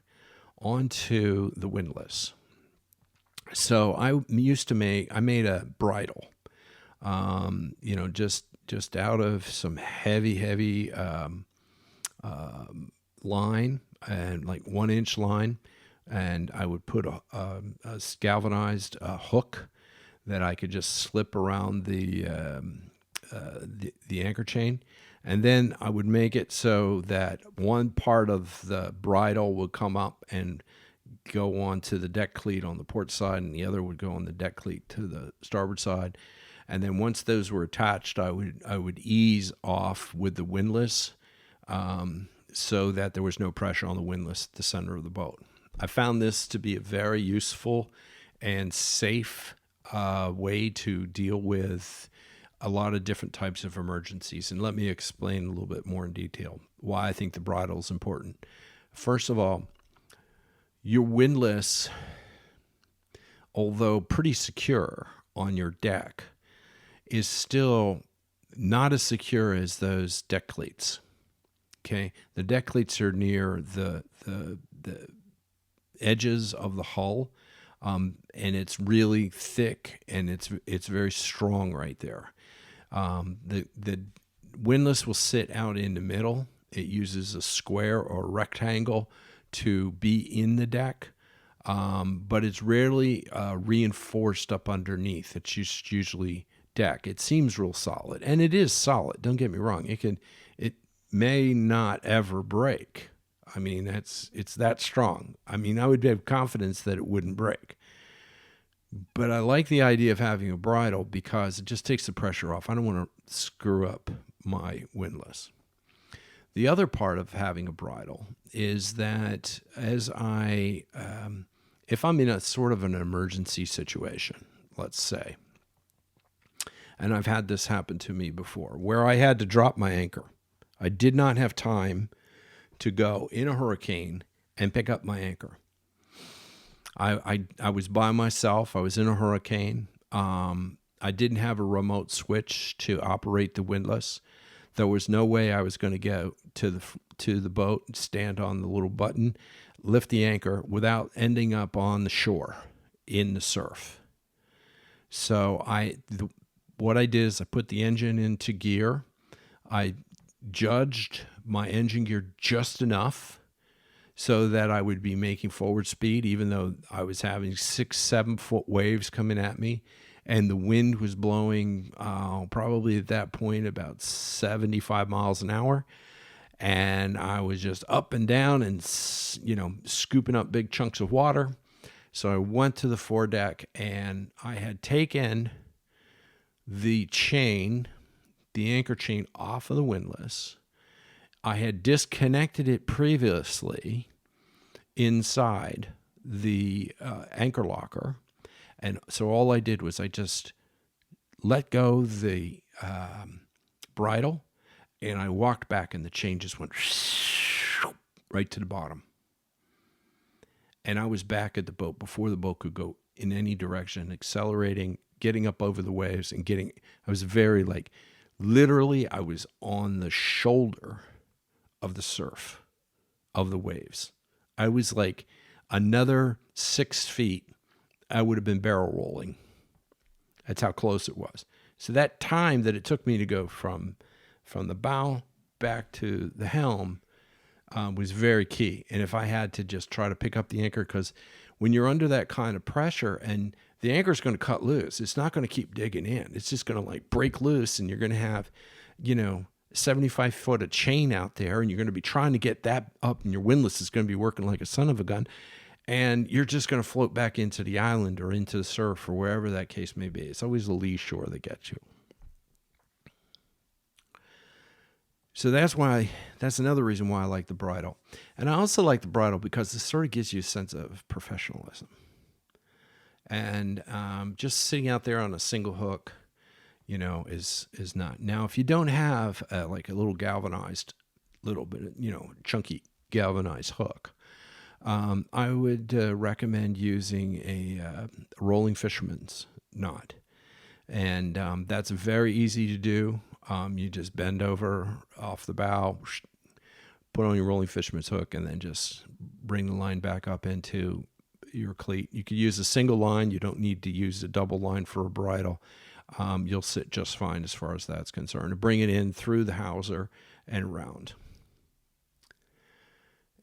onto the windlass. So I made a bridle, just out of some heavy line, and like 1 inch line, and I would put a galvanized hook that I could just slip around the anchor chain, and then I would make it so that one part of the bridle would come up and go onto the deck cleat on the port side, and the other would go on the deck cleat to the starboard side. And then once those were attached, I would ease off with the windlass so that there was no pressure on the windlass at the center of the boat. I found this to be a very useful and safe way to deal with a lot of different types of emergencies. And let me explain a little bit more in detail why I think the bridle is important. First of all, your windlass, although pretty secure on your deck, is still not as secure as those deck cleats. Okay, the deck cleats are near the edges of the hull, and it's really thick and it's very strong right there. The windlass will sit out in the middle. It uses a square or a rectangle to be in the deck, but it's rarely reinforced up underneath. It's usually deck. It seems real solid, and it is solid. Don't get me wrong. It may not ever break. I mean, it's that strong. I mean, I would have confidence that it wouldn't break. But I like the idea of having a bridle because it just takes the pressure off. I don't want to screw up my windlass. The other part of having a bridle is that if I'm in a sort of an emergency situation, let's say, and I've had this happen to me before, where I had to drop my anchor. I did not have time to go in a hurricane and pick up my anchor. I was by myself. I was in a hurricane. I didn't have a remote switch to operate the windlass. There was no way I was going to get to the boat, stand on the little button, lift the anchor without ending up on the shore in the surf. So what I did is I put the engine into gear. I judged my engine gear just enough so that I would be making forward speed, even though I was having 6-7 foot waves coming at me. And the wind was blowing probably at that point about 75 miles an hour. And I was just up and down and, scooping up big chunks of water. So I went to the foredeck and I had taken the anchor chain off of the windlass. I had disconnected it previously inside the anchor locker. And so all I did was I just let go the bridle and I walked back and the chain just went right to the bottom. And I was back at the boat before the boat could go in any direction, accelerating, getting up over the waves and I was very literally I was on the shoulder of the surf, of the waves. I was like another 6 feet. I would have been barrel rolling. That's how close it was. So that time that it took me to go from the bow back to the helm was very key. And if I had to just try to pick up the anchor, because when you're under that kind of pressure and the anchor is going to cut loose, it's not going to keep digging in. It's just going to break loose and you're going to have, 75 foot of chain out there and you're going to be trying to get that up and your windlass is going to be working like a son of a gun. And you're just going to float back into the island or into the surf or wherever that case may be. It's always the lee shore that gets you. So that's another reason why I like the bridle. And I also like the bridle because it sort of gives you a sense of professionalism. And just sitting out there on a single hook, is not. Now, if you don't have a little galvanized, chunky galvanized hook, I would recommend using a rolling fisherman's knot. And that's very easy to do. You just bend over off the bow, put on your rolling fisherman's hook, and then just bring the line back up into your cleat. You could use a single line. You don't need to use a double line for a bridle. You'll sit just fine as far as that's concerned. Bring it in through the hawser and around.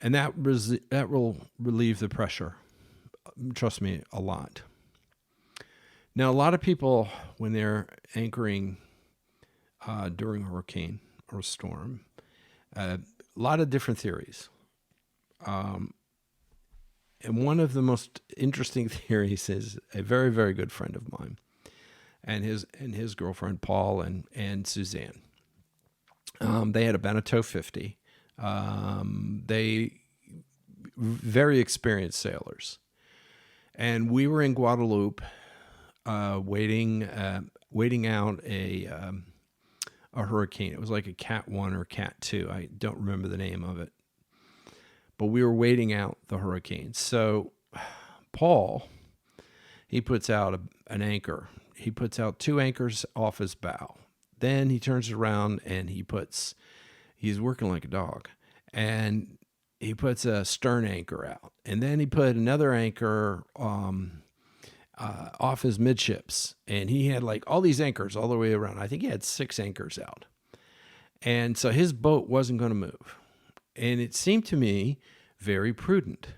And that will relieve the pressure, trust me, a lot. Now, a lot of people, when they're anchoring during a hurricane or a storm, a lot of different theories. And one of the most interesting theories is a very, very good friend of mine and his girlfriend, Paul and Suzanne. They had a Beneteau 50. They very experienced sailors, and we were in Guadeloupe, waiting out a hurricane. It was like a Cat 1 or Cat 2. I don't remember the name of it, but we were waiting out the hurricane. So Paul, he puts out an anchor. He puts out 2 anchors off his bow. Then he turns around and he's working like a dog, and he puts a stern anchor out. And then he put another anchor off his midships. And he had all these anchors all the way around. I think he had 6 anchors out. And so his boat wasn't going to move. And it seemed to me very prudent.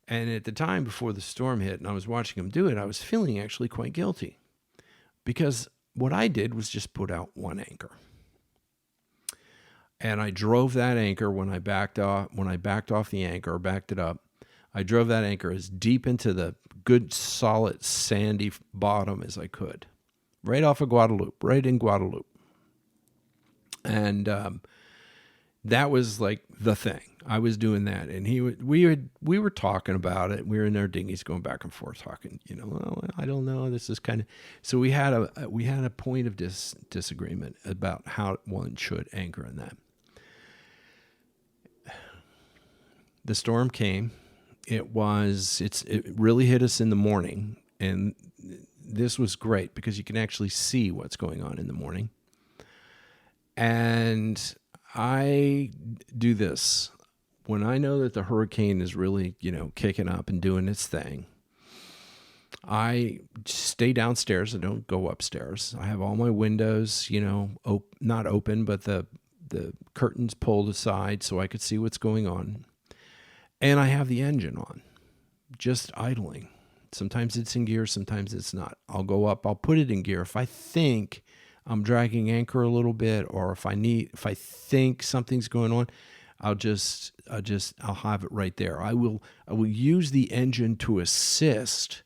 And at the time before the storm hit and I was watching him do it, I was feeling actually quite guilty. Because what I did was just put out 1 anchor. And I drove that anchor when I backed off the anchor, backed it up. I drove that anchor as deep into the good, solid, sandy bottom as I could. Right off of Guadeloupe, right in Guadeloupe. And that was the thing. I was doing that, and we were talking about it. We were in our dinghies going back and forth talking. Well, I don't know. This is kind of so we had a point of disagreement about how one should anchor in that. The storm came. It really hit us in the morning, and this was great because you can actually see what's going on in the morning. And I do this when I know that the hurricane is really, kicking up and doing its thing. I stay downstairs. I don't go upstairs. I have all my windows, not open, but the curtains pulled aside so I could see what's going on. And I have the engine on, just idling. Sometimes it's in gear, sometimes it's not. I'll go up, I'll put it in gear. If I think I'm dragging anchor a little bit, or if I think something's going on, I'll have it right there. I will use the engine to assist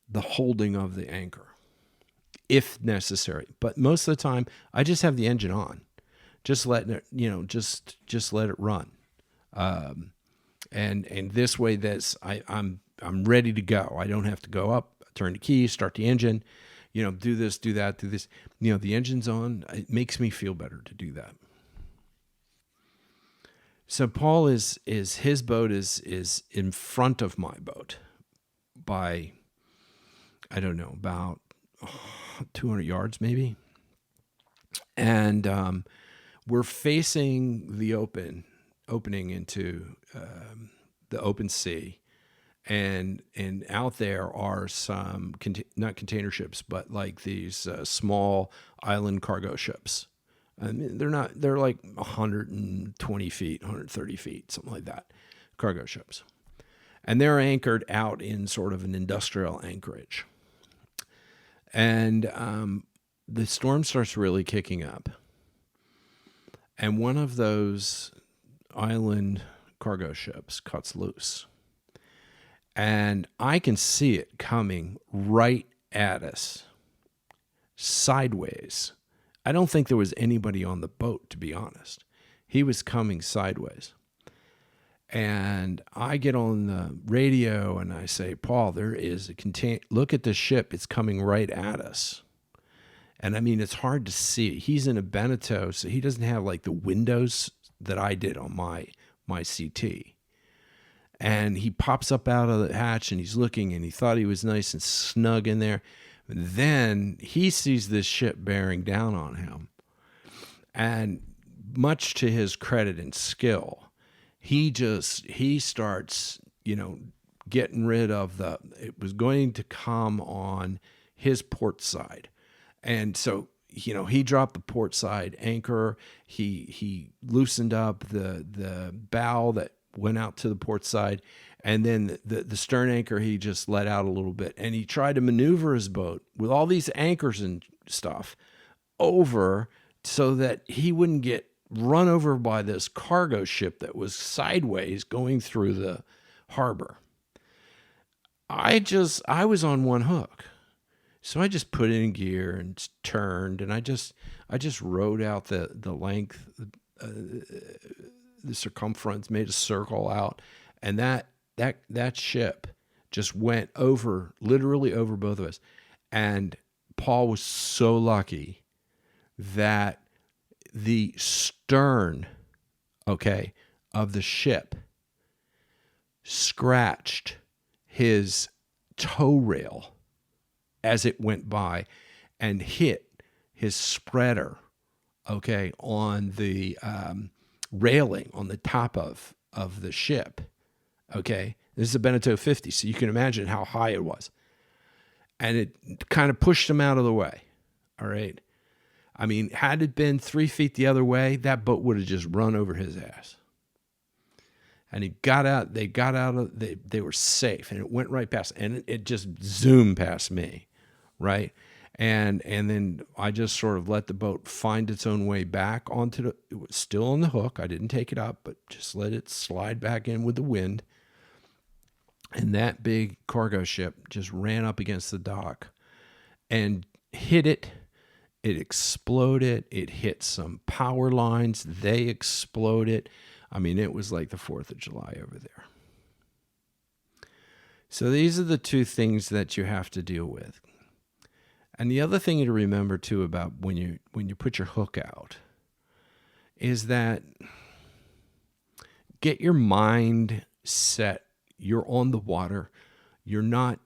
the holding of the anchor if necessary. But most of the time I just have the engine on, just letting it, just let it run. And this way I'm ready to go. I don't have to go up, turn the key, start the engine, do this, do that, do this. The engine's on. It makes me feel better to do that. So Paul his boat is in front of my boat by, I don't know, about 200 yards maybe. And we're facing the opening into the open sea. And out there are some, not container ships, but like these small island cargo ships. I mean, they're like 120 feet, 130 feet, something like that, cargo ships. And they're anchored out in sort of an industrial anchorage. And the storm starts really kicking up. And one of those island cargo ships cuts loose. And I can see it coming right at us, sideways. I don't think there was anybody on the boat, to be honest. He was coming sideways. And I get on the radio and I say, Paul, there is look at the ship. It's coming right at us. And I mean, it's hard to see. He's in a Beneteau, so he doesn't have like the windows that I did on my CT. And he pops up out of the hatch and he's looking, and he thought he was nice and snug in there. And then he sees this ship bearing down on him. And much to his credit and skill, he starts, getting rid of it was going to come on his port side. And so, he dropped the port side anchor. He loosened up the bow that went out to the port side, and then the stern anchor he just let out a little bit, and he tried to maneuver his boat with all these anchors and stuff over so that he wouldn't get run over by this cargo ship that was sideways going through the harbor. I was on one hook, so I just put it in gear and turned, and I just rode out the length, the circumference, made a circle out, and that ship just went literally over both of us. And Paul was so lucky that the stern, of the ship scratched his tow rail as it went by and hit his spreader, on the railing on the top of the ship. This is a Beneteau 50, so you can imagine how high it was. And it kind of pushed him out of the way. All right. I mean, had it been 3 feet the other way, that boat would have just run over his ass. And they got out, they were safe, and it went right past, and it just zoomed past me. Right. And then I just sort of let the boat find its own way back it was still on the hook. I didn't take it up, but just let it slide back in with the wind. And that big cargo ship just ran up against the dock and hit it. It exploded. It hit some power lines. They exploded. I mean, it was like the 4th of July over there. So these are the two things that you have to deal with. And the other thing to remember too about when you put your hook out is that get your mind set, You're on the water. You're not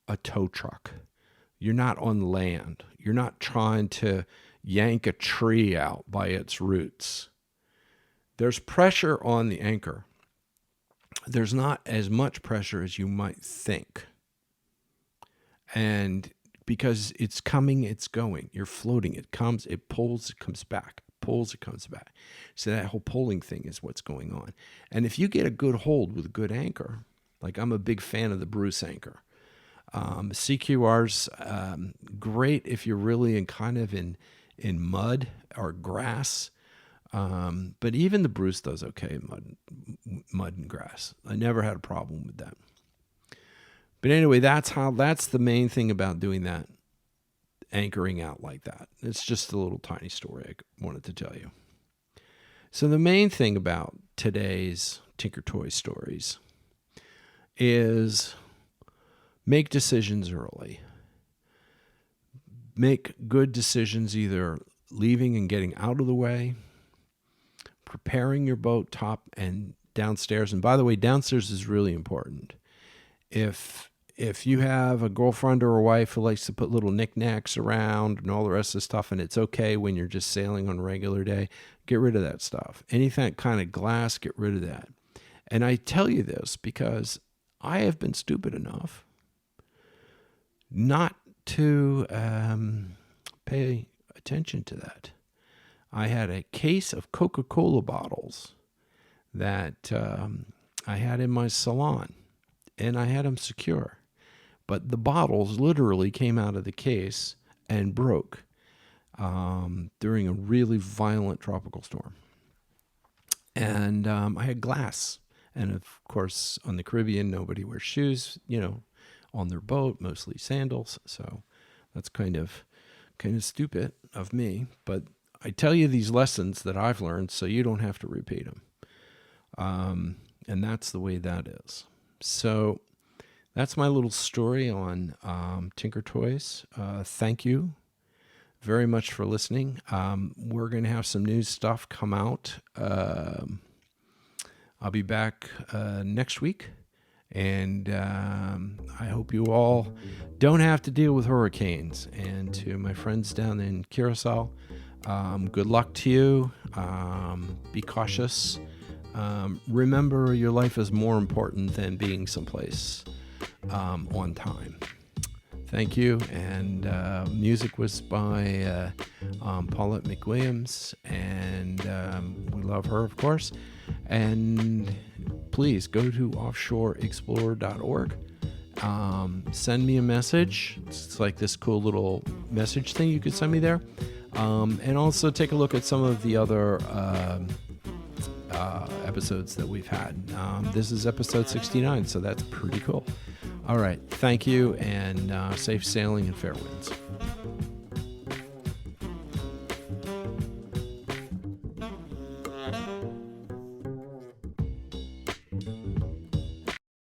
a tow truck. You're not on land. You're not trying to yank a tree out by its roots. There's pressure on the anchor. There's not as much pressure as you might think. And because it's coming, it's going. You're floating. It comes, it pulls, it comes back. It pulls, it comes back. So that whole pulling thing is what's going on. And if you get a good hold with a good anchor, like I'm a big fan of the Bruce anchor. CQR's great if you're really in mud or grass. But even the Bruce does okay in mud and grass. I never had a problem with that. But anyway, that's the main thing about doing that, anchoring out like that. It's just a little tiny story I wanted to tell you. So the main thing about today's Tinker Toy stories is make decisions early. Make good decisions, either leaving and getting out of the way, preparing your boat top and downstairs. And by the way, downstairs is really important. If you have a girlfriend or a wife who likes to put little knickknacks around and all the rest of the stuff, and it's okay when you're just sailing on a regular day, get rid of that stuff. Anything kind of glass, get rid of that. And I tell you this because I have been stupid enough not to pay attention to that. I had a case of Coca-Cola bottles that I had in my salon, and I had them secure. But the bottles literally came out of the case and broke during a really violent tropical storm. And I had glass. And of course, on the Caribbean, nobody wears shoes, on their boat, mostly sandals. So that's kind of stupid of me. But I tell you these lessons that I've learned so you don't have to repeat them. And that's the way that is. So that's my little story on Tinker Toys. Thank you very much for listening. We're going to have some new stuff come out. I'll be back next week. And I hope you all don't have to deal with hurricanes. And to my friends down in Curacao, good luck to you. Be cautious. Remember, your life is more important than being someplace on time. Thank you. And music was by Paulette McWilliams, and we love her, of course. And please go to offshoreexplorer.org. Send me a message. It's like this cool little message thing you could send me there. And also take a look at some of the other episodes that we've had. This is episode 69, so that's pretty cool. All right. Thank you, and safe sailing and fair winds.